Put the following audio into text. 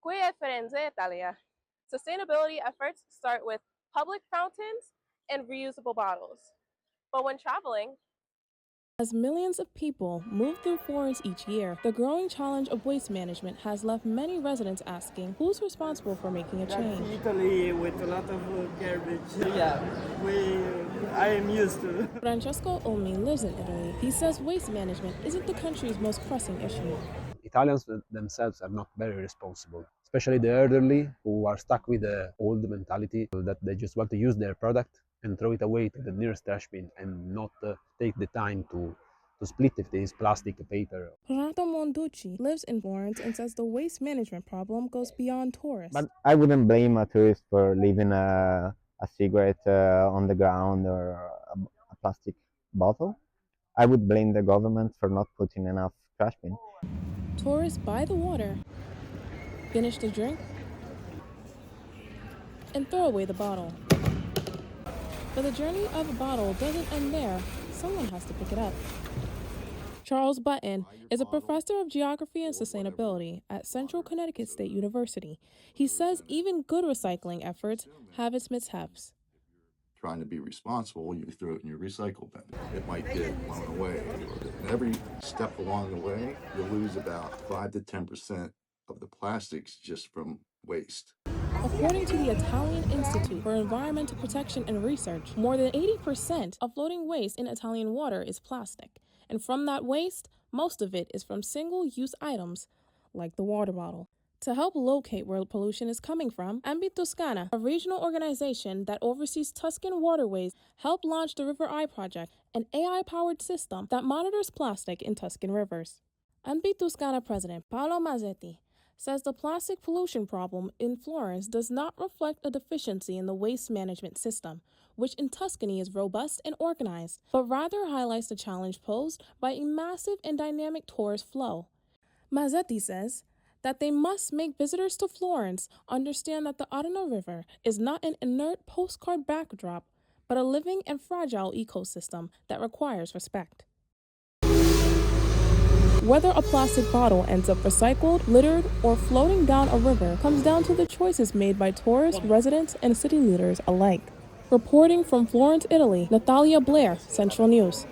Qui è Firenze, Italia. Sustainability efforts start with public fountains and reusable bottles. But when traveling, as millions of people move through Florence each year, the growing challenge of waste management has left many residents asking who's responsible for making a change. That's Italy with a lot of garbage. Yeah, I am used to. Francesco Olmi lives in Italy. He says waste management isn't the country's most pressing issue. Italians themselves are not very responsible, especially the elderly who are stuck with the old mentality that they just want to use their product and throw it away to the nearest trash bin and not take the time to split if there is plastic, paper. Renato Monducci lives in Florence and says the waste management problem goes beyond tourists. But I wouldn't blame a tourist for leaving a cigarette on the ground or a plastic bottle. I would blame the government for not putting enough trash bin. Tourists buy the water, finish the drink, and throw away the bottle. But the journey of a bottle doesn't end there. Someone has to pick it up. Charles Button is a professor of geography and sustainability at Central Connecticut State University. He says even good recycling efforts have its mishaps. Trying to be responsible, you throw it in your recycle bin. It might get blown away. And every step along the way, you lose about 5 to 10% of the plastics just from waste. According to the Italian Institute for Environmental Protection and Research, more than 80% of floating waste in Italian water is plastic. And from that waste, most of it is from single-use items, like the water bottle. To help locate where pollution is coming from, Ambi Toscana, a regional organization that oversees Tuscan waterways, helped launch the River Eye Project, an AI-powered system that monitors plastic in Tuscan rivers. Ambi Toscana President Paolo Mazzetti says the plastic pollution problem in Florence does not reflect a deficiency in the waste management system, which in Tuscany is robust and organized, but rather highlights the challenge posed by a massive and dynamic tourist flow. Mazzetti says that they must make visitors to Florence understand that the Arno River is not an inert postcard backdrop, but a living and fragile ecosystem that requires respect. Whether a plastic bottle ends up recycled, littered, or floating down a river comes down to the choices made by tourists, residents, and city leaders alike. Reporting from Florence, Italy, Natalia Blair, Central News.